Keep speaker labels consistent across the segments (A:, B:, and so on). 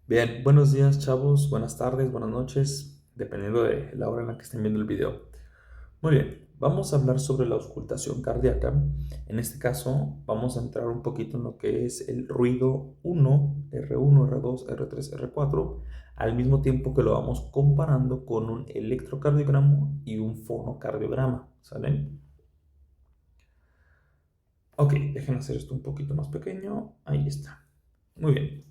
A: Bien, buenos días chavos, buenas tardes, buenas noches, dependiendo de la hora en la que estén viendo el video. Muy bien, vamos a hablar sobre la auscultación cardíaca. En este caso, vamos a entrar un poquito en lo que es el ruido 1, R1, R2, R3, R4, al mismo tiempo que lo vamos comparando con un electrocardiograma y un fonocardiograma, ¿sale? Ok, déjenme hacer esto un poquito más pequeño. Ahí está. Muy bien.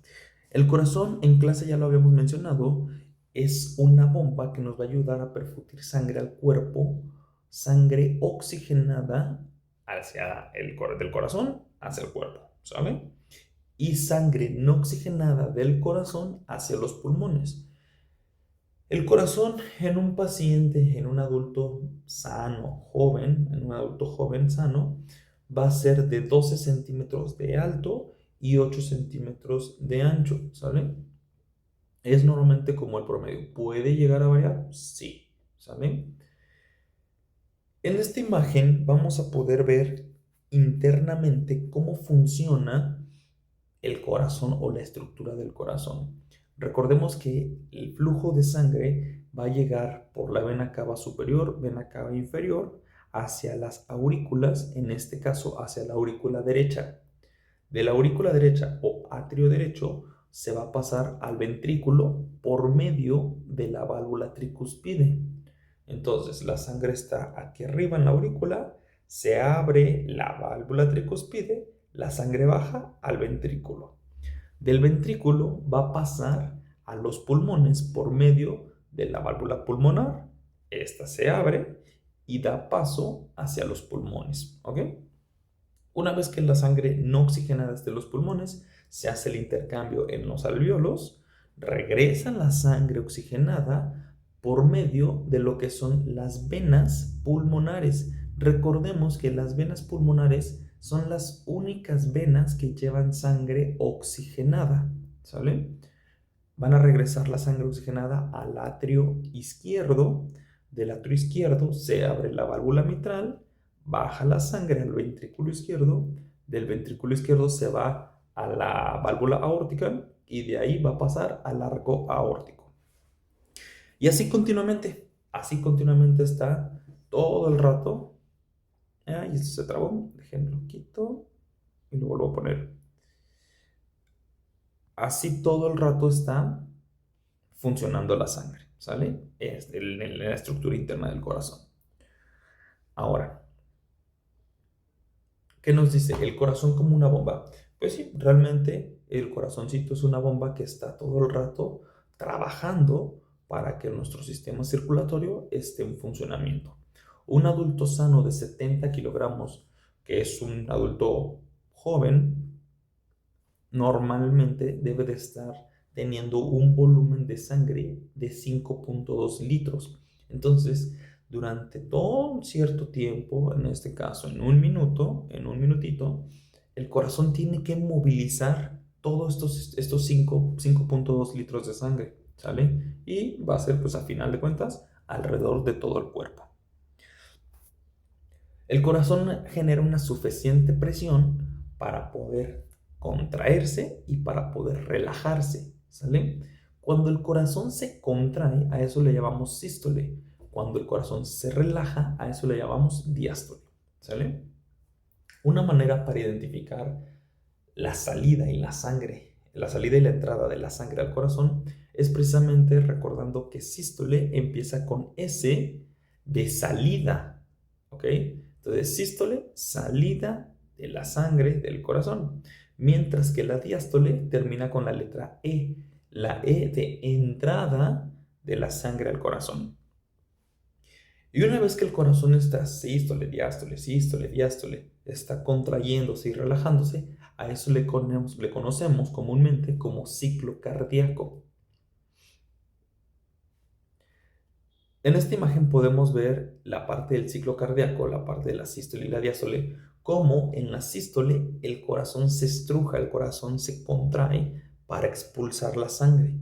A: El corazón, en clase ya lo habíamos mencionado, es una bomba que nos va a ayudar a perfutir sangre al cuerpo, sangre oxigenada del corazón hacia el cuerpo, ¿sabe? Y sangre no oxigenada del corazón hacia los pulmones. El corazón en un paciente, en un adulto sano, joven, en un adulto joven sano, va a ser de 12 centímetros de alto y 8 centímetros de ancho, ¿sale? Es normalmente como el promedio. ¿Puede llegar a variar? Sí, ¿sale? En esta imagen vamos a poder ver internamente cómo funciona el corazón o la estructura del corazón. Recordemos que el flujo de sangre va a llegar por la vena cava superior, vena cava inferior, hacia las aurículas, en este caso hacia la aurícula derecha. De la aurícula derecha o atrio derecho se va a pasar al ventrículo por medio de la válvula tricuspide. Entonces la sangre está aquí arriba en la aurícula, se abre la válvula tricuspide, la sangre baja al ventrículo. Del ventrículo va a pasar a los pulmones por medio de la válvula pulmonar. Esta se abre y da paso hacia los pulmones, ¿ok? Una vez que la sangre no oxigenada es de los pulmones, se hace el intercambio en los alvéolos, regresa la sangre oxigenada por medio de lo que son las venas pulmonares. Recordemos que las venas pulmonares son las únicas venas que llevan sangre oxigenada, ¿sale? Van a regresar la sangre oxigenada al atrio izquierdo. Del atrio izquierdo se abre la válvula mitral, baja la sangre al ventrículo izquierdo, del ventrículo izquierdo se va a la válvula aórtica y de ahí va a pasar al arco aórtico. Y así continuamente está todo el rato. Y esto se trabó, déjenlo quito y lo vuelvo a poner. Así todo el rato está funcionando la sangre, ¿sale? Es en la estructura interna del corazón. Ahora, ¿qué nos dice? El corazón como una bomba. Pues sí, realmente el corazoncito es una bomba que está todo el rato trabajando para que nuestro sistema circulatorio esté en funcionamiento. Un adulto sano de 70 kilogramos, que es un adulto joven, normalmente debe de estar teniendo un volumen de sangre de 5.2 litros. Entonces, durante todo un cierto tiempo, en este caso en un minutito, el corazón tiene que movilizar todos estos 5.2 litros de sangre, ¿sale? Y va a ser, pues a final de cuentas, alrededor de todo el cuerpo. El corazón genera una suficiente presión para poder contraerse y para poder relajarse, ¿sale? Cuando el corazón se contrae, a eso le llamamos sístole. Cuando el corazón se relaja, a eso le llamamos diástole, ¿sale? Una manera para identificar la salida y la sangre, la salida y la entrada de la sangre al corazón es precisamente recordando que sístole empieza con S de salida, ¿ok? Entonces, sístole, salida de la sangre del corazón, mientras que la diástole termina con la letra E, la E de entrada de la sangre al corazón. Y una vez que el corazón está sístole, diástole, está contrayéndose y relajándose, a eso le conocemos comúnmente como ciclo cardíaco. En esta imagen podemos ver la parte del ciclo cardíaco, la parte de la sístole y la diástole, como en la sístole el corazón se estruja, el corazón se contrae para expulsar la sangre,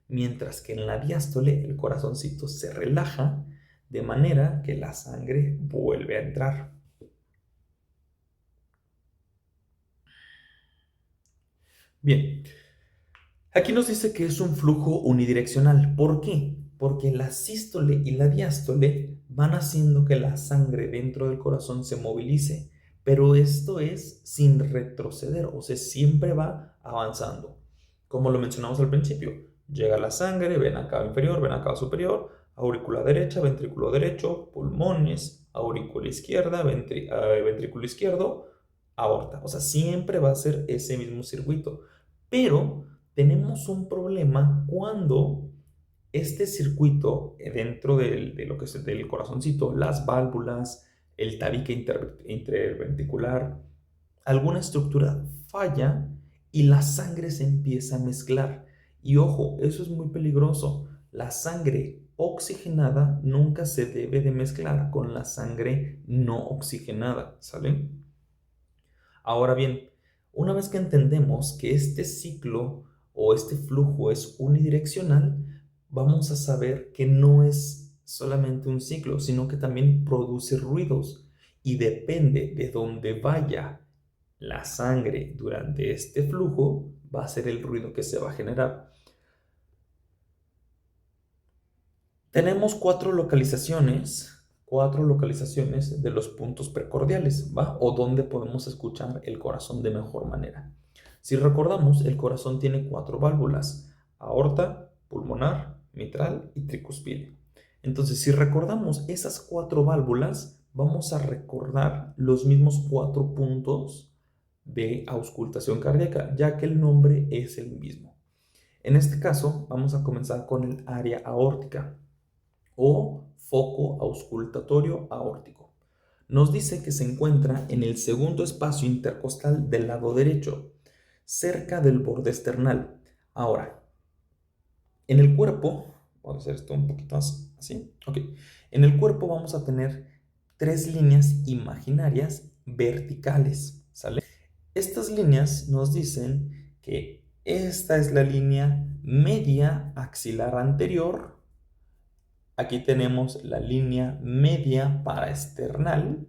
A: mientras que en la diástole el corazoncito se relaja de manera que la sangre vuelve a entrar. Bien, Aquí nos dice que es un flujo unidireccional. ¿Por qué? Porque la sístole y la diástole van haciendo que la sangre dentro del corazón se movilice, pero esto es sin retroceder, o sea, siempre va avanzando. Como lo mencionamos al principio, llega la sangre, vena cava inferior, vena cava superior, aurícula derecha, ventrículo derecho, pulmones, aurícula izquierda, ventrículo izquierdo, aorta. O sea, siempre va a ser ese mismo circuito. Pero tenemos un problema cuando este circuito dentro de lo que es del corazoncito, las válvulas, el tabique interventricular, alguna estructura falla y la sangre se empieza a mezclar. Y ojo, eso es muy peligroso. La sangre oxigenada nunca se debe de mezclar con la sangre no oxigenada, ¿sale? Ahora bien, una vez que entendemos que este ciclo o este flujo es unidireccional, vamos a saber que no es solamente un ciclo, sino que también produce ruidos y depende de dónde vaya la sangre durante este flujo, va a ser el ruido que se va a generar. Tenemos cuatro localizaciones de los puntos precordiales, ¿va? O donde podemos escuchar el corazón de mejor manera. Si recordamos, el corazón tiene cuatro válvulas: aorta, pulmonar, mitral y tricuspide. Entonces, si recordamos esas cuatro válvulas, vamos a recordar los mismos cuatro puntos de auscultación cardíaca, ya que el nombre es el mismo. En este caso, vamos a comenzar con el área aórtica o foco auscultatorio aórtico. Nos dice que se encuentra en el segundo espacio intercostal del lado derecho, cerca del borde esternal. Ahora, en el cuerpo, vamos a hacer esto un poquito más así, ok. En el cuerpo vamos a tener tres líneas imaginarias verticales, ¿sale? Estas líneas nos dicen que esta es la línea media axilar anterior. Aquí tenemos la línea media paraesternal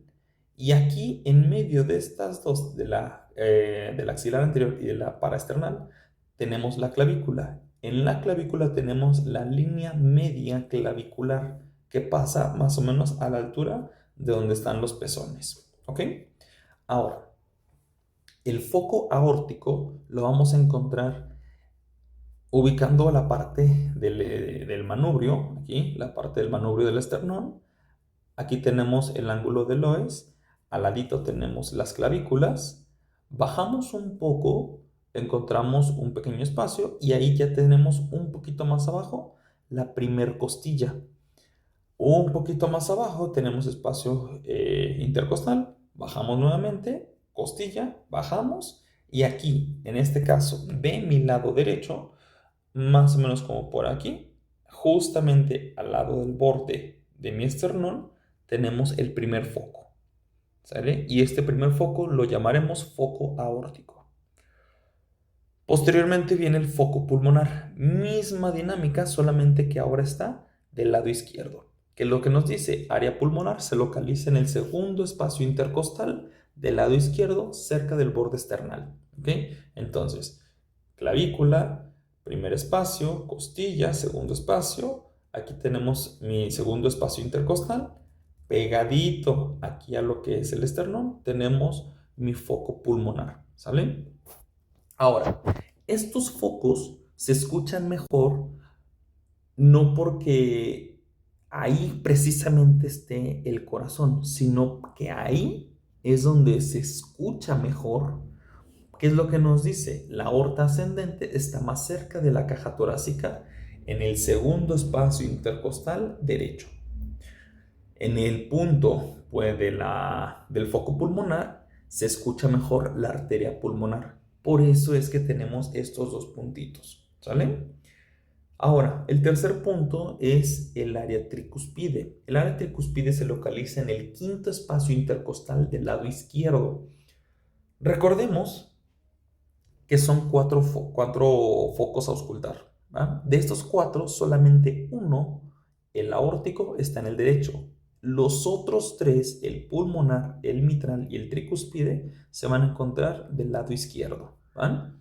A: y aquí en medio de estas dos, del axilar anterior y de la paraesternal, tenemos la clavícula. En la clavícula tenemos la línea media clavicular que pasa más o menos a la altura de donde están los pezones. ¿Ok? Ahora, el foco aórtico lo vamos a encontrar ubicando la parte del manubrio, aquí, la parte del manubrio del esternón. Aquí tenemos el ángulo de Loess, al ladito tenemos las clavículas, bajamos un poco, encontramos un pequeño espacio y ahí ya tenemos un poquito más abajo la primer costilla. Un poquito más abajo tenemos espacio intercostal, bajamos nuevamente, costilla, bajamos y aquí, en este caso, de mi lado derecho, más o menos como por aquí, justamente al lado del borde de mi esternón, tenemos el primer foco, ¿sale? Y este primer foco lo llamaremos foco aórtico. Posteriormente viene el foco pulmonar, misma dinámica, solamente que ahora está del lado izquierdo, que lo que nos dice área pulmonar se localiza en el segundo espacio intercostal del lado izquierdo, cerca del borde esternal, ¿ok? Entonces, clavícula, primer espacio, costilla, segundo espacio. Aquí tenemos mi segundo espacio intercostal. Pegadito aquí a lo que es el esternón, tenemos mi foco pulmonar, ¿sale? Ahora, estos focos se escuchan mejor no porque ahí precisamente esté el corazón, sino que ahí es donde se escucha mejor. ¿Qué es lo que nos dice? La aorta ascendente está más cerca de la caja torácica en el segundo espacio intercostal derecho. En el punto pues, del foco pulmonar se escucha mejor la arteria pulmonar. Por eso es que tenemos estos dos puntitos, ¿sale? Ahora, el tercer punto es el área tricuspide. El área tricuspide se localiza en el quinto espacio intercostal del lado izquierdo. Recordemos que son cuatro focos a auscultar, ¿va? De estos cuatro, solamente uno, el aórtico, está en el derecho. Los otros tres, el pulmonar, el mitral y el tricuspide, se van a encontrar del lado izquierdo, ¿va?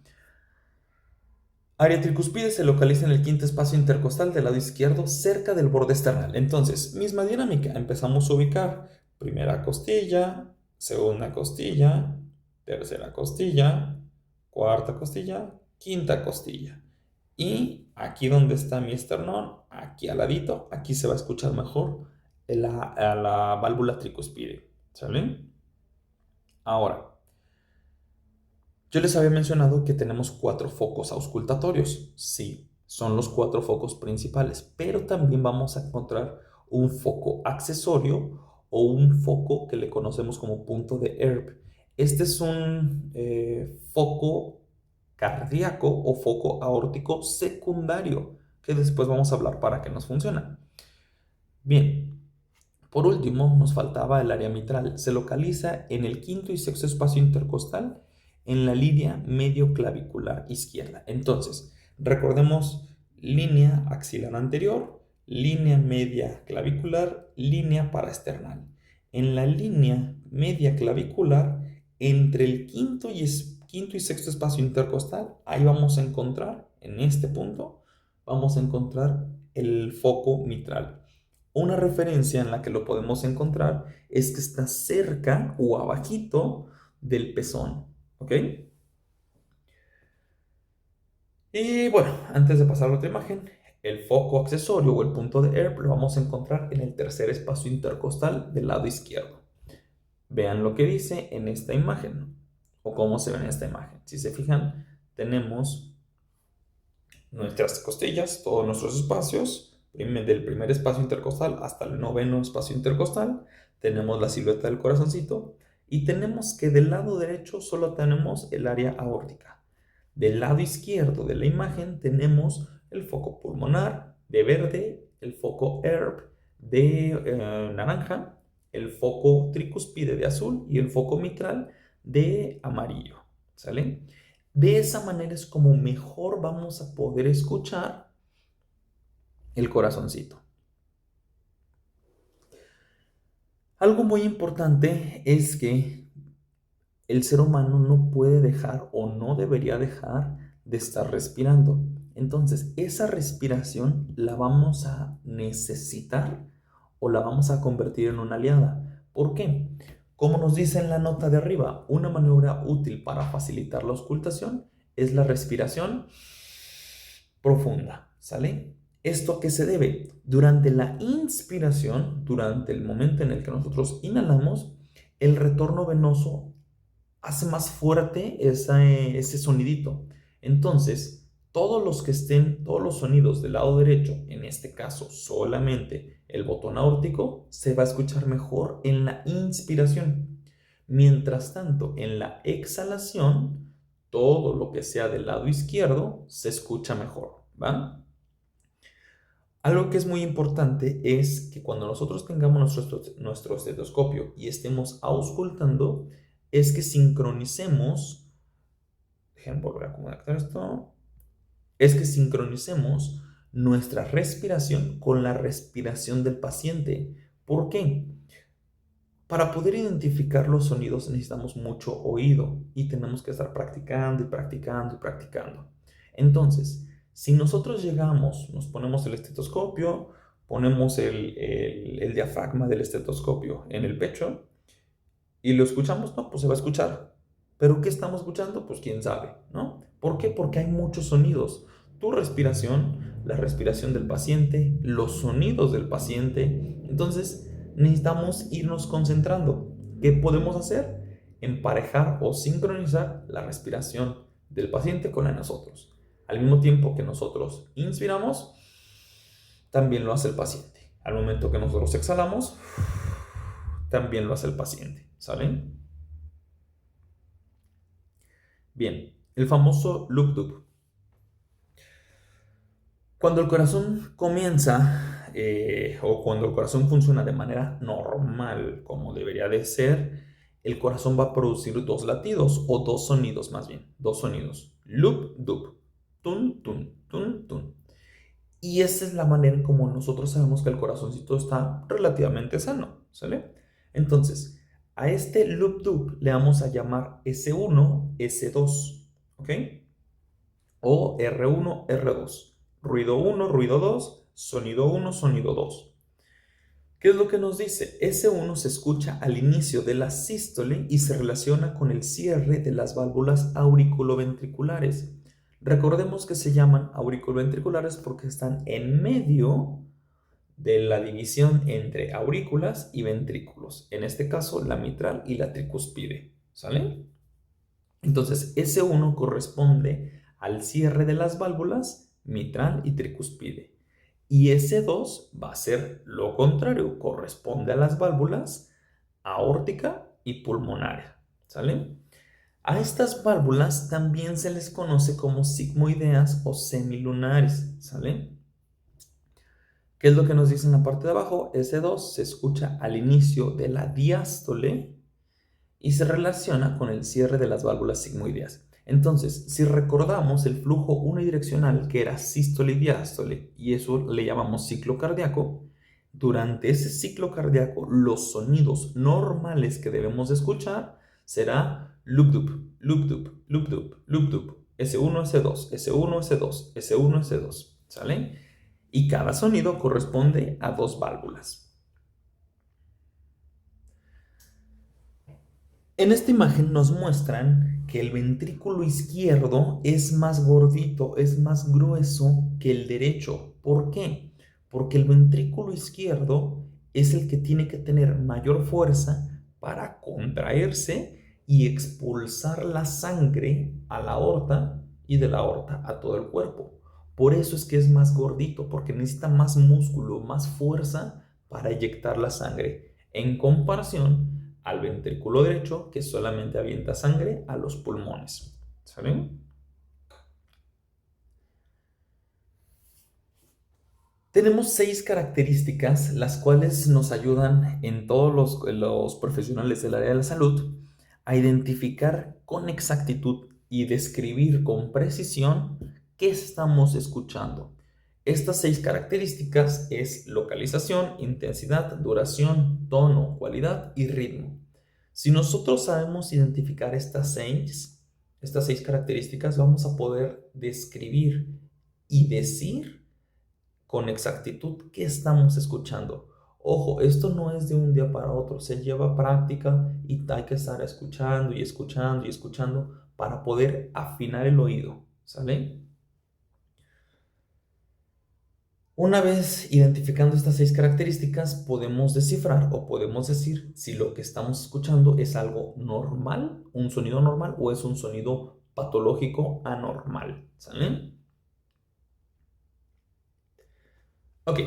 A: Área tricuspide se localiza en el quinto espacio intercostal del lado izquierdo, cerca del borde esternal. Entonces, misma dinámica. Empezamos a ubicar primera costilla, segunda costilla, tercera costilla, cuarta costilla, quinta costilla. Y aquí donde está mi esternón, aquí al ladito, aquí se va a escuchar mejor la válvula tricuspide. ¿Sale? Ahora, yo les había mencionado que tenemos 4 focos auscultatorios. Sí, son los 4 focos principales, pero también vamos a encontrar un foco accesorio o un foco que le conocemos como punto de Erbb. Este es un foco cardíaco o foco aórtico secundario, que después vamos a hablar para qué nos funciona. Bien, por último, nos faltaba el área mitral. Se localiza en el quinto y sexto espacio intercostal en la línea medioclavicular izquierda. Entonces, recordemos línea axilar anterior, línea media clavicular, línea paraesternal. En la línea media clavicular, entre el quinto y sexto espacio intercostal, ahí vamos a encontrar, en este punto, vamos a encontrar el foco mitral. Una referencia en la que lo podemos encontrar es que está cerca o abajito del pezón, ¿ok? Y bueno, antes de pasar a otra imagen, el foco accesorio o el punto de Erbb lo vamos a encontrar en el tercer espacio intercostal del lado izquierdo. Vean lo que dice en esta imagen o cómo se ve en esta imagen. Si se fijan, tenemos nuestras costillas, todos nuestros espacios, del primer espacio intercostal hasta el noveno espacio intercostal, tenemos la silueta del corazoncito y tenemos que del lado derecho solo tenemos el área aórtica. Del lado izquierdo de la imagen tenemos el foco pulmonar de verde, el foco Erbb de naranja, el foco tricuspide de azul y el foco mitral de amarillo. ¿Sale? De esa manera es como mejor vamos a poder escuchar el corazoncito. Algo muy importante es que el ser humano no puede dejar o no debería dejar de estar respirando. Entonces, esa respiración la vamos a necesitar o la vamos a convertir en una aliada. ¿Por qué? Como nos dice en la nota de arriba, una maniobra útil para facilitar la auscultación es la respiración profunda, ¿sale? ¿Esto a qué se debe? Durante la inspiración, durante el momento en el que nosotros inhalamos, el retorno venoso hace más fuerte ese sonidito. Entonces, todos los sonidos del lado derecho, en este caso solamente el botón aórtico, se va a escuchar mejor en la inspiración. Mientras tanto, en la exhalación, todo lo que sea del lado izquierdo se escucha mejor, ¿va? Algo que es muy importante es que cuando nosotros tengamos nuestro estetoscopio y estemos auscultando, es que sincronicemos, déjenme volver a conectar esto, es que sincronicemos nuestra respiración con la respiración del paciente. ¿Por qué? Para poder identificar los sonidos necesitamos mucho oído y tenemos que estar practicando y practicando y practicando. Entonces, si nosotros llegamos, nos ponemos el estetoscopio, ponemos el diafragma del estetoscopio en el pecho y lo escuchamos, no, pues se va a escuchar. ¿Pero qué estamos escuchando? Pues quién sabe, ¿no? ¿Por qué? Porque hay muchos sonidos. Tu respiración, la respiración del paciente, los sonidos del paciente. Entonces, necesitamos irnos concentrando. ¿Qué podemos hacer? Emparejar o sincronizar la respiración del paciente con la de nosotros. Al mismo tiempo que nosotros inspiramos, también lo hace el paciente. Al momento que nosotros exhalamos, también lo hace el paciente. ¿Saben? Bien, el famoso loop-doop. Cuando el corazón comienza o cuando el corazón funciona de manera normal, como debería de ser, el corazón va a producir 2 latidos o 2 sonidos más bien, 2 sonidos. Loop-doop, tun, tun, tun, tun. Y esa es la manera en como nosotros sabemos que el corazoncito está relativamente sano, ¿sale? Entonces, a este loop-doop le vamos a llamar S1, S2, ¿ok? o R1, R2. Ruido 1, ruido 2, sonido 1, sonido 2. ¿Qué es lo que nos dice? S1 se escucha al inicio de la sístole y se relaciona con el cierre de las válvulas auriculoventriculares. Recordemos que se llaman auriculoventriculares porque están en medio de la división entre aurículas y ventrículos. En este caso, la mitral y la tricúspide. ¿Sale? Entonces, S1 corresponde al cierre de las válvulas mitral y tricúspide. Y S2 va a ser lo contrario, corresponde a las válvulas aórtica y pulmonar. ¿Sale? A estas válvulas también se les conoce como sigmoideas o semilunares. ¿Sale? ¿Qué es lo que nos dice en la parte de abajo? S2 se escucha al inicio de la diástole y se relaciona con el cierre de las válvulas sigmoideas. Entonces, si recordamos el flujo unidireccional que era sístole y diástole, y eso le llamamos ciclo cardíaco, durante ese ciclo cardíaco los sonidos normales que debemos de escuchar será loop-dup, loop-dup, loop-dup, loop-dup, S1, S2, S1, S2, S1, S2, ¿sale? Y cada sonido corresponde a dos válvulas. En esta imagen nos muestran que el ventrículo izquierdo es más gordito, es más grueso que el derecho. ¿Por qué? Porque el ventrículo izquierdo es el que tiene que tener mayor fuerza para contraerse y expulsar la sangre a la aorta y de la aorta a todo el cuerpo. Por eso es que es más gordito, porque necesita más músculo, más fuerza para eyectar la sangre, en comparación al ventrículo derecho, que solamente avienta sangre a los pulmones. ¿Sale? Tenemos 6 características, las cuales nos ayudan en todos los profesionales del área de la salud a identificar con exactitud y describir con precisión qué estamos escuchando. Estas 6 características es localización, intensidad, duración, tono, cualidad y ritmo. Si nosotros sabemos identificar estas seis características, vamos a poder describir y decir con exactitud qué estamos escuchando. Ojo, esto no es de un día para otro, se lleva práctica y hay que estar escuchando y escuchando y escuchando para poder afinar el oído, ¿sale? Una vez identificando estas 6 características, podemos descifrar o podemos decir si lo que estamos escuchando es algo normal, un sonido normal, o es un sonido patológico anormal. ¿Sale? Ok.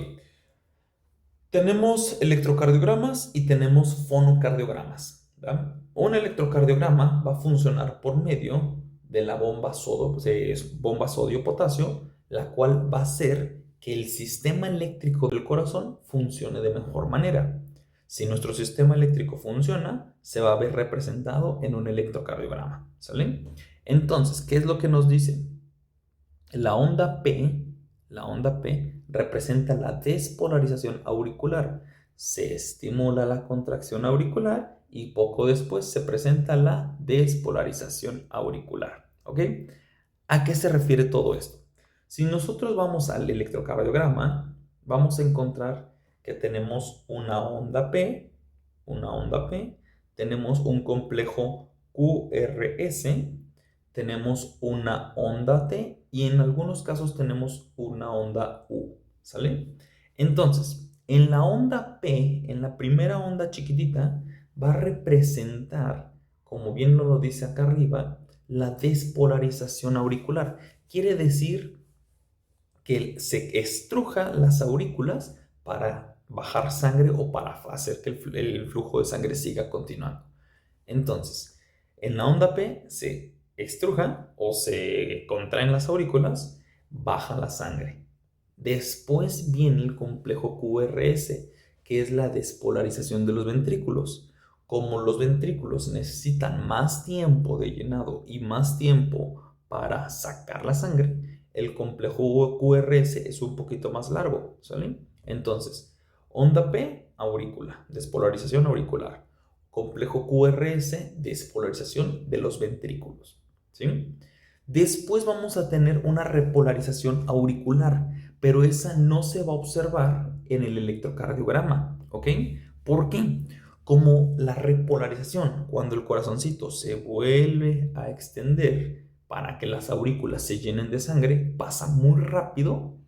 A: Tenemos electrocardiogramas y tenemos fonocardiogramas. ¿Verdad? Un electrocardiograma va a funcionar por medio de la bomba sodio-potasio, la cual va a hacer que el sistema eléctrico del corazón funcione de mejor manera. Si nuestro sistema eléctrico funciona, se va a ver representado en un electrocardiograma. ¿Sale? Entonces, ¿qué es lo que nos dicen? La onda P representa la despolarización auricular. Se estimula la contracción auricular y poco después se presenta la despolarización auricular. ¿Ok? ¿A qué se refiere todo esto? Si nosotros vamos al electrocardiograma, vamos a encontrar que tenemos una onda P, tenemos un complejo QRS, tenemos una onda T y en algunos casos tenemos una onda U, ¿sale? Entonces, en la onda P, en la primera onda chiquitita, va a representar, como bien lo dice acá arriba, la despolarización auricular. Quiere decir que se estruja las aurículas para bajar sangre o para hacer que el flujo de sangre siga continuando. Entonces, en la onda P se estruja o se contraen las aurículas, baja la sangre. Después viene el complejo QRS, que es la despolarización de los ventrículos. Como los ventrículos necesitan más tiempo de llenado y más tiempo para sacar la sangre, el complejo QRS es un poquito más largo, ¿sale? Entonces, onda P, aurícula, despolarización auricular. Complejo QRS, despolarización de los ventrículos, ¿sí? Después vamos a tener una repolarización auricular, pero esa no se va a observar en el electrocardiograma, ¿ok? ¿Por qué? Como la repolarización, cuando el corazoncito se vuelve a extender para que las aurículas se llenen de sangre, pasa muy rápido,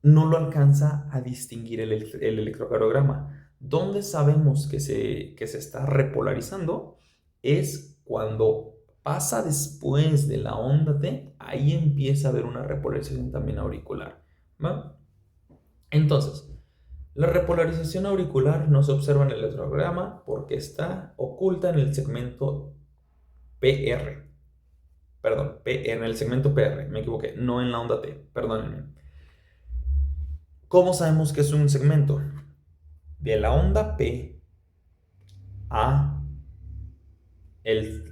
A: no lo alcanza a distinguir el electrocardiograma. ¿Dónde sabemos que se está repolarizando? Es cuando pasa después de la onda T, ahí empieza a haber una repolarización también auricular, ¿va? Entonces, la repolarización auricular no se observa en el electrocardiograma porque está oculta en el segmento PR. Perdón, en el segmento PR, me equivoqué, no en la onda T, perdónenme. ¿Cómo sabemos que es un segmento? De la onda P a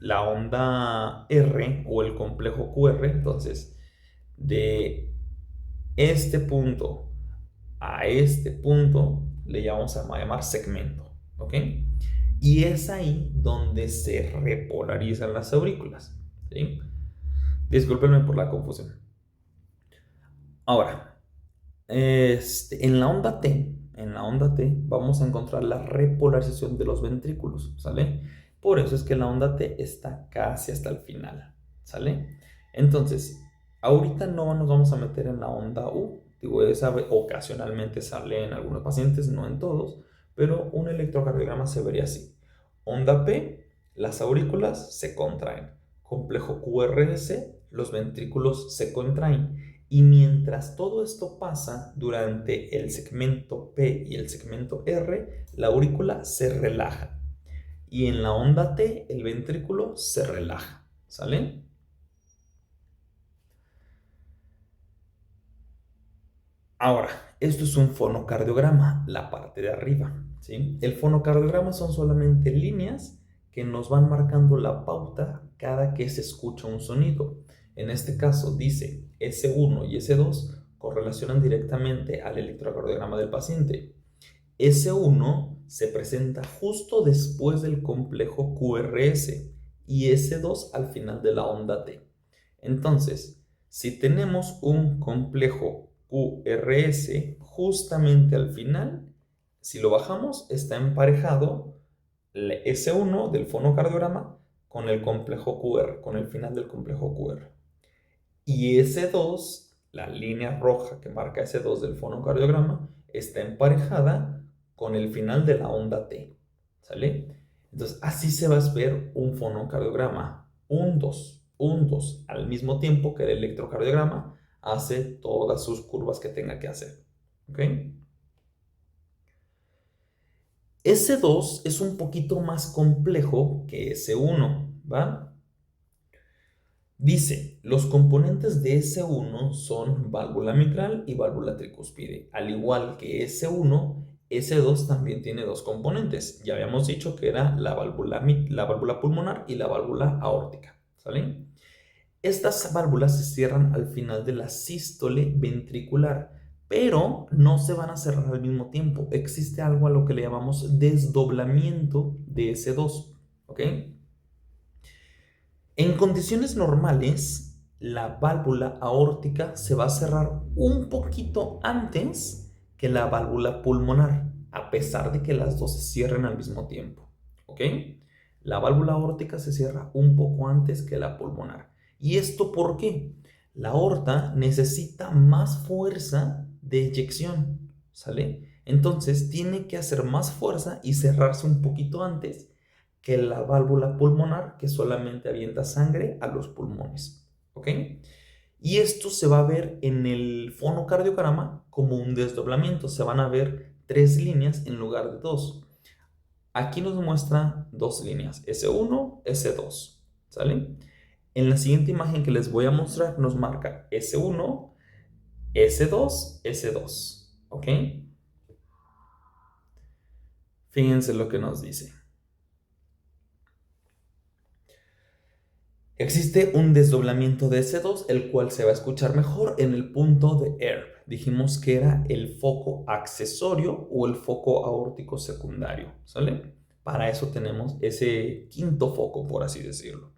A: la onda R o el complejo QR, entonces de este punto a este punto le vamos a llamar segmento, ¿ok? Y es ahí donde se repolarizan las aurículas, ¿sí? Discúlpenme por la confusión. Ahora, en la onda T vamos a encontrar la repolarización de los ventrículos, ¿sale? Por eso es que la onda T está casi hasta el final, ¿sale? Entonces, ahorita no nos vamos a meter en la onda U, digo, esa ocasionalmente sale en algunos pacientes, no en todos, pero un electrocardiograma se vería así. Onda P, las aurículas se contraen. Complejo QRS, los ventrículos se contraen. Y mientras todo esto pasa durante el segmento P y el segmento R, la aurícula se relaja. Y en la onda T, el ventrículo se relaja. ¿Sale? Ahora, esto es un fonocardiograma, la parte de arriba, ¿sí? El fonocardiograma son solamente líneas que nos van marcando la pauta cada que se escucha un sonido. En este caso dice S1 y S2 correlacionan directamente al electrocardiograma del paciente. S1 se presenta justo después del complejo QRS y S2 al final de la onda T. Entonces, si tenemos un complejo QRS justamente al final, si lo bajamos, está emparejado el S1 del fonocardiograma con el complejo QR, con el final del complejo QR. Y S2, la línea roja que marca S2 del fonocardiograma, está emparejada con el final de la onda T. ¿Sale? Entonces, así se va a ver un fonocardiograma. Un 2 al mismo tiempo que el electrocardiograma hace todas sus curvas que tenga que hacer. ¿Ok? S2 es un poquito más complejo que S1, ¿va? Dice, los componentes de S1 son válvula mitral y válvula tricúspide. Al igual que S1, S2 también tiene dos componentes. Ya habíamos dicho que era la válvula pulmonar y la válvula aórtica. ¿Sale? Estas válvulas se cierran al final de la sístole ventricular, pero no se van a cerrar al mismo tiempo. Existe algo a lo que le llamamos desdoblamiento de S2. ¿Ok? En condiciones normales, la válvula aórtica se va a cerrar un poquito antes que la válvula pulmonar, a pesar de que las dos se cierren al mismo tiempo. ¿Ok? La válvula aórtica se cierra un poco antes que la pulmonar. ¿Y esto por qué? La aorta necesita más fuerza de eyección, ¿sale? Entonces tiene que hacer más fuerza y cerrarse un poquito antes que la válvula pulmonar, que solamente avienta sangre a los pulmones. ¿Ok? Y esto se va a ver en el fonocardiograma como un desdoblamiento. Se van a ver 3 líneas en lugar de 2. Aquí nos muestra 2 líneas, S1, S2. ¿Sale? En la siguiente imagen que les voy a mostrar nos marca S1, S2, S2. ¿Ok? Fíjense lo que nos dice. Existe un desdoblamiento de S2, el cual se va a escuchar mejor en el punto de ERB. Dijimos que era el foco accesorio o el foco aórtico secundario, ¿sale? Para eso tenemos ese quinto foco, por así decirlo.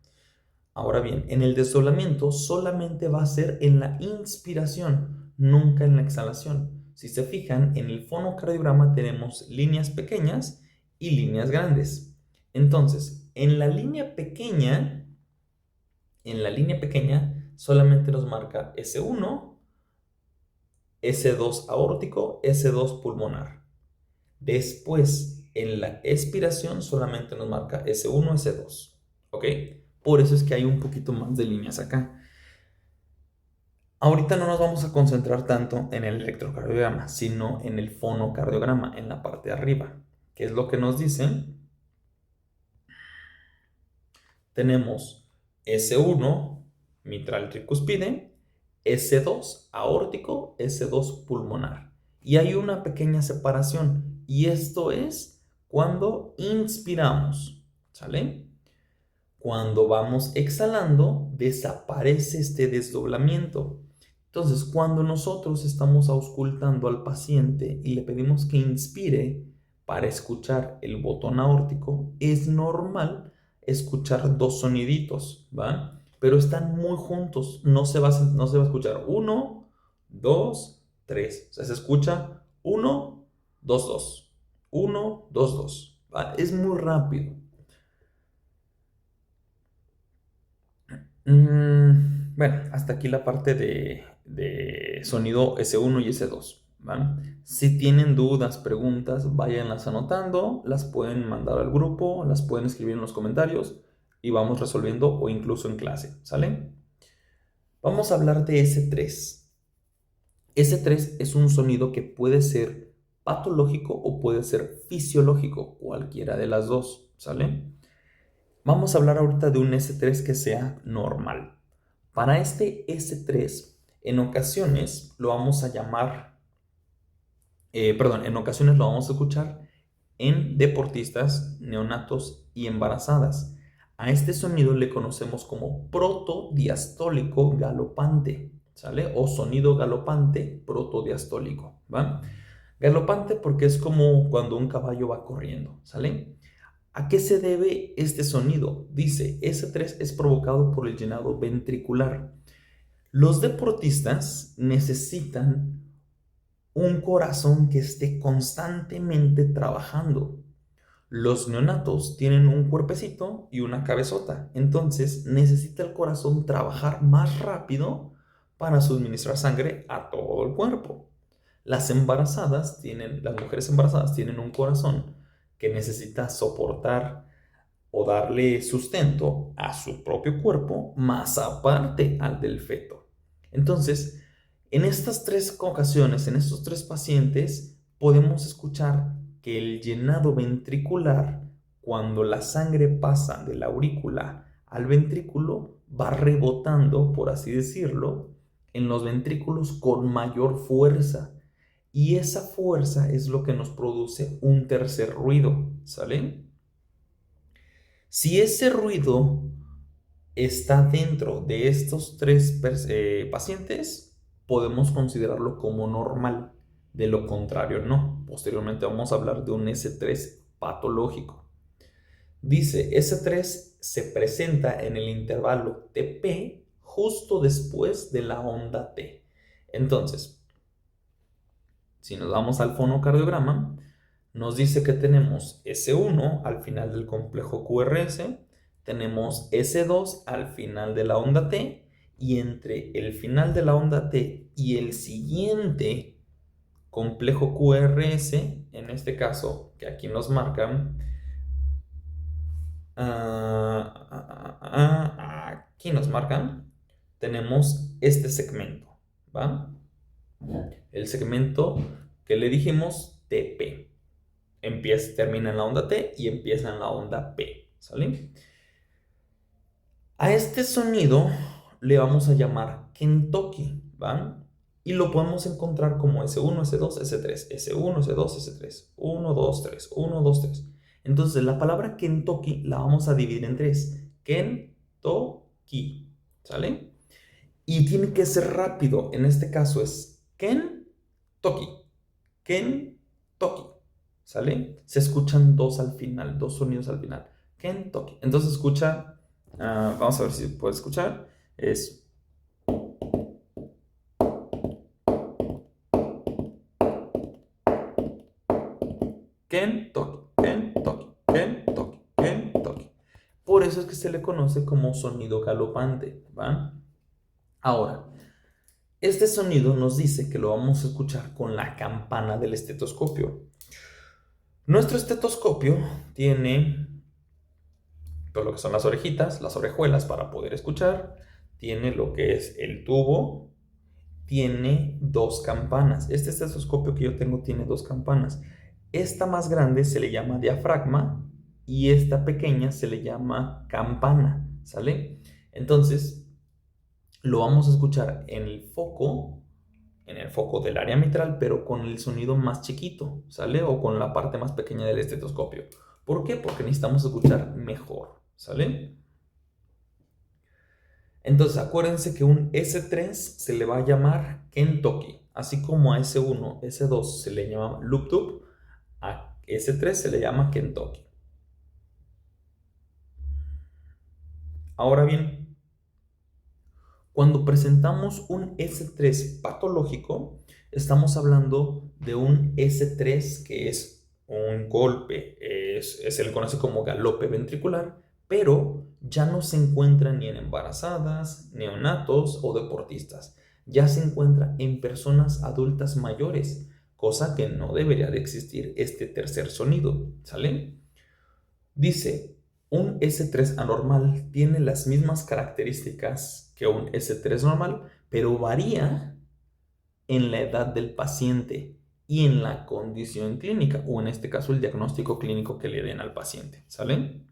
A: Ahora bien, en el desdoblamiento solamente va a ser en la inspiración, nunca en la exhalación. Si se fijan, en el fonocardiograma tenemos líneas pequeñas y líneas grandes. Entonces, en la línea pequeña solamente nos marca S1, S2 aórtico, S2 pulmonar. Después, en la expiración solamente nos marca S1, S2. ¿Ok? Por eso es que hay un poquito más de líneas acá. Ahorita no nos vamos a concentrar tanto en el electrocardiograma, sino en el fonocardiograma, en la parte de arriba. ¿Qué es lo que nos dicen? Tenemos S1, mitral tricúspide, S2 aórtico, S2 pulmonar. Y hay una pequeña separación, y esto es cuando inspiramos, ¿sale? Cuando vamos exhalando, desaparece este desdoblamiento. Entonces, cuando nosotros estamos auscultando al paciente y le pedimos que inspire para escuchar el botón aórtico, es normal escuchar dos soniditos, ¿va? Pero están muy juntos, no se va a escuchar uno, dos, tres. O sea, se escucha uno, dos, dos, uno, dos, dos, ¿va? Es muy rápido. Bueno, hasta aquí la parte de sonido S1 y S2, ¿van? Si tienen dudas, preguntas, váyanlas anotando, las pueden mandar al grupo, las pueden escribir en los comentarios y vamos resolviendo o incluso en clase, ¿sale? Vamos a hablar de S3. S3 es un sonido que puede ser patológico o puede ser fisiológico, cualquiera de las dos, ¿sale? Vamos a hablar ahorita de un S3 que sea normal. Para este S3, en ocasiones lo vamos a llamar, en ocasiones lo vamos a escuchar en deportistas, neonatos y embarazadas. A este sonido le conocemos como protodiastólico galopante, ¿sale? O sonido galopante protodiastólico, ¿va? Galopante porque es como cuando un caballo va corriendo, ¿sale? ¿A qué se debe este sonido? Dice, S3 es provocado por el llenado ventricular. Los deportistas necesitan un corazón que esté constantemente trabajando. Los neonatos tienen un cuerpecito y una cabezota, entonces necesita el corazón trabajar más rápido para suministrar sangre a todo el cuerpo. Las mujeres embarazadas tienen un corazón que necesita soportar o darle sustento a su propio cuerpo, más aparte al del feto. Entonces, en estas tres ocasiones, en estos tres pacientes, podemos escuchar que el llenado ventricular, cuando la sangre pasa de la aurícula al ventrículo, va rebotando, por así decirlo, en los ventrículos con mayor fuerza. Y esa fuerza es lo que nos produce un tercer ruido, ¿sale? Si ese ruido está dentro de estos tres pacientes, podemos considerarlo como normal. De lo contrario, no. Posteriormente vamos a hablar de un S3 patológico. Dice, S3 se presenta en el intervalo TP justo después de la onda T. Entonces, si nos vamos al fonocardiograma, nos dice que tenemos S1 al final del complejo QRS, tenemos S2 al final de la onda T, y entre el final de la onda T y el siguiente complejo QRS, en este caso, que aquí nos marcan, aquí nos marcan, tenemos este segmento, ¿va? El segmento que le dijimos TP. Termina en la onda T y empieza en la onda P, ¿sale? A este sonido le vamos a llamar Kentucky, ¿va? Y lo podemos encontrar como S1, S2, S3, S1, S2, S3, 1, 2, 3, 1, 2, 3. Entonces la palabra Kentucky la vamos a dividir en tres. Kentucky, ¿sale? Y tiene que ser rápido. En este caso es Kentucky, Kentucky, ¿sale? Se escuchan dos al final, dos sonidos al final. Kentucky. Entonces escucha Vamos a ver si puedes escuchar. Es Kentucky, Kentucky, Kentucky, Kentucky. Por eso es que se le conoce como sonido galopante, ¿va? Ahora, este sonido nos dice que lo vamos a escuchar con la campana del estetoscopio. Nuestro estetoscopio tiene todo lo que son las orejitas, las orejuelas para poder escuchar. Tiene lo que es el tubo. Tiene dos campanas. Este estetoscopio que yo tengo tiene dos campanas. Esta más grande se le llama diafragma y esta pequeña se le llama campana, ¿sale? Entonces, lo vamos a escuchar en el foco del área mitral, pero con el sonido más chiquito, ¿sale? O con la parte más pequeña del estetoscopio. ¿Por qué? Porque necesitamos escuchar mejor, ¿sale? Entonces, acuérdense que un S3 se le va a llamar Kentucky, así como a S1, S2 se le llama Loop Tube, a S3 se le llama Kentucky. Ahora bien, cuando presentamos un S3 patológico, estamos hablando de un S3 que es un golpe, se le conoce como galope ventricular, pero ya no se encuentra ni en embarazadas, neonatos o deportistas. Ya se encuentra en personas adultas mayores, cosa que no debería de existir este tercer sonido, ¿sale? Dice, un S3 anormal tiene las mismas características que un S3 normal, pero varía en la edad del paciente y en la condición clínica, o en este caso el diagnóstico clínico que le den al paciente, ¿sale?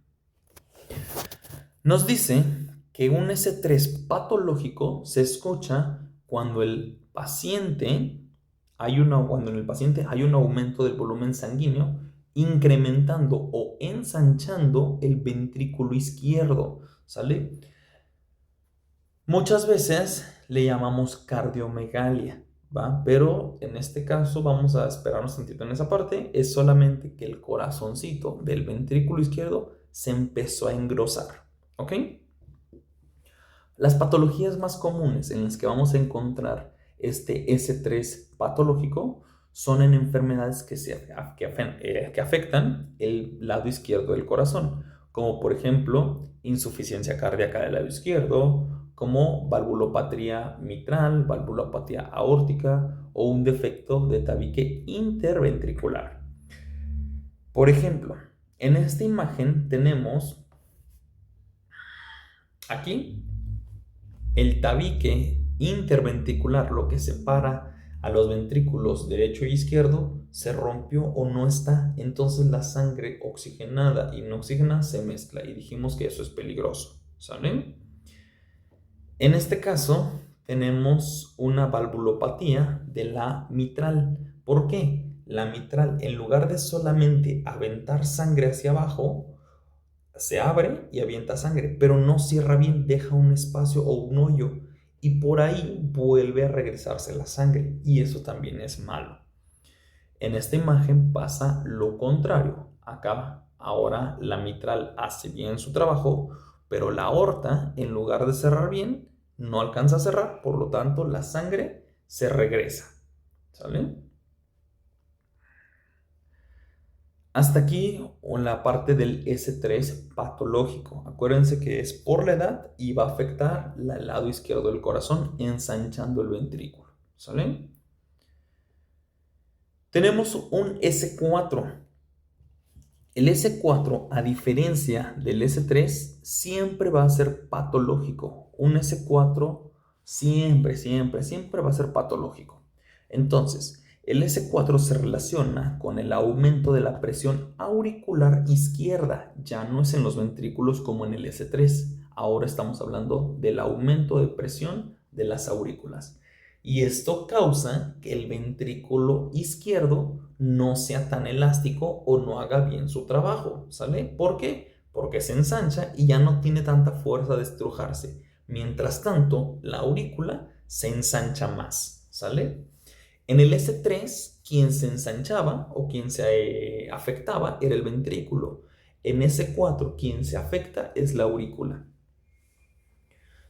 A: Nos dice que un S3 patológico se escucha cuando cuando en el paciente hay un aumento del volumen sanguíneo, incrementando o ensanchando el ventrículo izquierdo, ¿sale? Muchas veces le llamamos cardiomegalia, ¿va? Pero en este caso vamos a esperarnos un tantito en esa parte, es solamente que el corazoncito del ventrículo izquierdo se empezó a engrosar, ¿ok? Las patologías más comunes en las que vamos a encontrar este S3 patológico son en enfermedades que afectan el lado izquierdo del corazón, como por ejemplo insuficiencia cardíaca del lado izquierdo, como valvulopatía mitral, valvulopatía aórtica o un defecto de tabique interventricular. Por ejemplo, en esta imagen tenemos aquí el tabique interventricular, lo que separa a los ventrículos derecho e izquierdo, se rompió o no está. Entonces la sangre oxigenada y no oxigenada se mezcla y dijimos que eso es peligroso, ¿sale? En este caso tenemos una valvulopatía de la mitral. ¿Por qué? La mitral, en lugar de solamente aventar sangre hacia abajo, se abre y avienta sangre, pero no cierra bien, deja un espacio o un hoyo y por ahí vuelve a regresarse la sangre y eso también es malo. En esta imagen pasa lo contrario. Acá ahora la mitral hace bien su trabajo, pero la aorta, en lugar de cerrar bien, no alcanza a cerrar, por lo tanto la sangre se regresa. ¿Sale? Hasta aquí la parte del S3 patológico. Acuérdense que es por la edad y va a afectar el lado izquierdo del corazón, ensanchando el ventrículo. ¿Sale? Tenemos un S4. El S4, a diferencia del S3, siempre va a ser patológico. Un S4 siempre va a ser patológico. Entonces, el S4 se relaciona con el aumento de la presión auricular izquierda. Ya no es en los ventrículos como en el S3. Ahora estamos hablando del aumento de presión de las aurículas. Y esto causa que el ventrículo izquierdo no sea tan elástico o no haga bien su trabajo, ¿sale? ¿Por qué? Porque se ensancha y ya no tiene tanta fuerza de estrujarse. Mientras tanto, la aurícula se ensancha más, ¿sale? En el S3, quien se ensanchaba o quien se afectaba era el ventrículo. En S4, quien se afecta es la aurícula.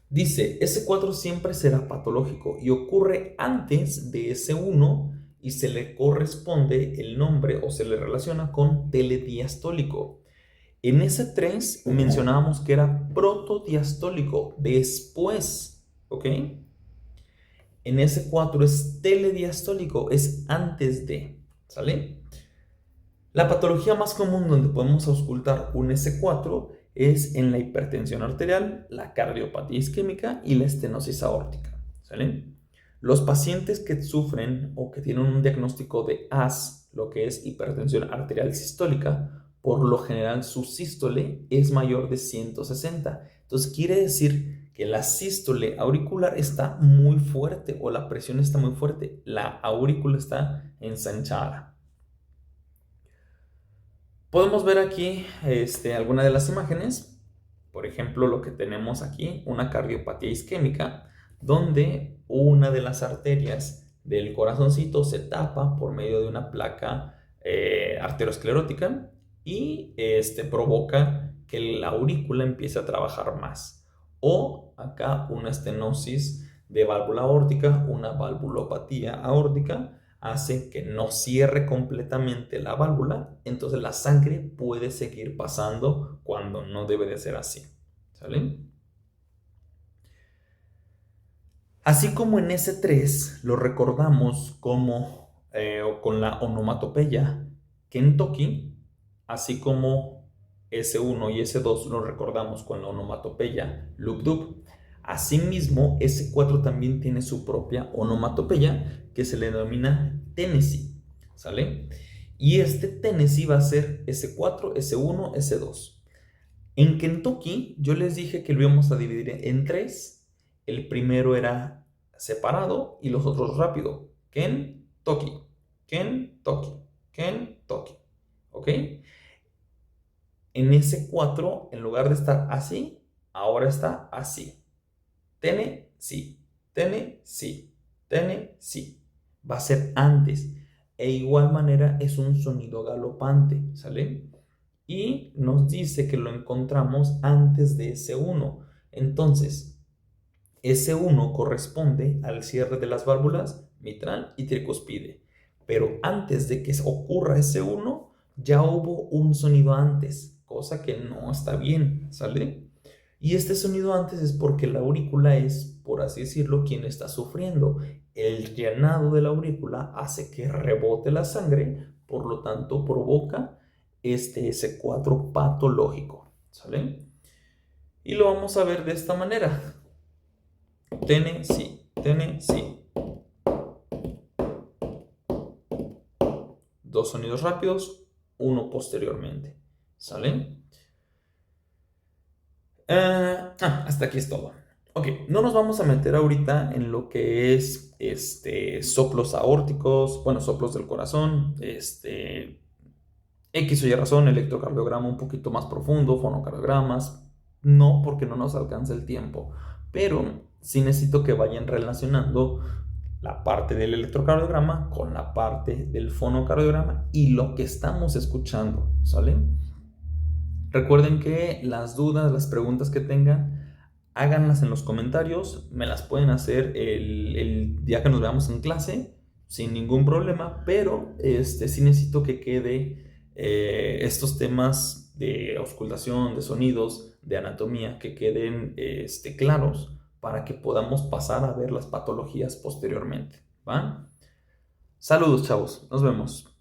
A: Dice, S4 siempre será patológico y ocurre antes de S1 y se le corresponde el nombre o se le relaciona con telediastólico. En S3 mencionábamos que era protodiastólico, después, ¿ok? En S4 es telediastólico, es antes de, ¿sale? La patología más común donde podemos auscultar un S4 es en la hipertensión arterial, la cardiopatía isquémica y la estenosis aórtica, ¿sale? Los pacientes que sufren o que tienen un diagnóstico de AS, lo que es hipertensión arterial sistólica, por lo general su sístole es mayor de 160. Entonces quiere decir que la sístole auricular está muy fuerte o la presión está muy fuerte, la aurícula está ensanchada. Podemos ver aquí algunas de las imágenes. Por ejemplo, lo que tenemos aquí, una cardiopatía isquémica, donde una de las arterias del corazoncito se tapa por medio de una placa arteriosclerótica y provoca que la aurícula empiece a trabajar más. O acá una estenosis de válvula aórtica, una valvulopatía aórtica, hace que no cierre completamente la válvula, entonces la sangre puede seguir pasando cuando no debe de ser así, ¿sale? Así como en S3 lo recordamos como con la onomatopeya Kentucky, así como S1 y S2 lo recordamos con la onomatopeya Lub Dub. Asimismo, S4 también tiene su propia onomatopeya que se le denomina Tennessee, ¿sale? Y este Tennessee va a ser S4, S1, S2. En Kentucky yo les dije que lo íbamos a dividir en tres. El primero era separado y los otros rápido. Kentucky, Kentucky, Kentucky, ¿ok? En S4, en lugar de estar así, ahora está así. Tennessee, Tennessee, Tennessee. Va a ser antes. E igual manera es un sonido galopante, ¿sale? Y nos dice que lo encontramos antes de S1. Entonces, S1 corresponde al cierre de las válvulas mitral y tricuspide. Pero antes de que ocurra S1, ya hubo un sonido antes, cosa que no está bien, ¿sale? Y este sonido antes es porque la aurícula es, por así decirlo, quien está sufriendo. El llenado de la aurícula hace que rebote la sangre, por lo tanto provoca este S4 patológico, ¿sale? Y lo vamos a ver de esta manera. Tennessee, Tennessee. Dos sonidos rápidos, uno posteriormente, ¿sale? Hasta aquí es todo. Ok, no nos vamos a meter ahorita en lo que es soplos aórticos, bueno, soplos del corazón, X o Y razón, electrocardiograma un poquito más profundo, fonocardiogramas, no porque no nos alcanza el tiempo, pero sí necesito que vayan relacionando la parte del electrocardiograma con la parte del fonocardiograma y lo que estamos escuchando, ¿sale? Recuerden que las dudas, las preguntas que tengan, háganlas en los comentarios, me las pueden hacer el día que nos veamos en clase, sin ningún problema, pero sí necesito que quede estos temas de auscultación, de sonidos, de anatomía, que queden claros para que podamos pasar a ver las patologías posteriormente, ¿va? Saludos, chavos, nos vemos.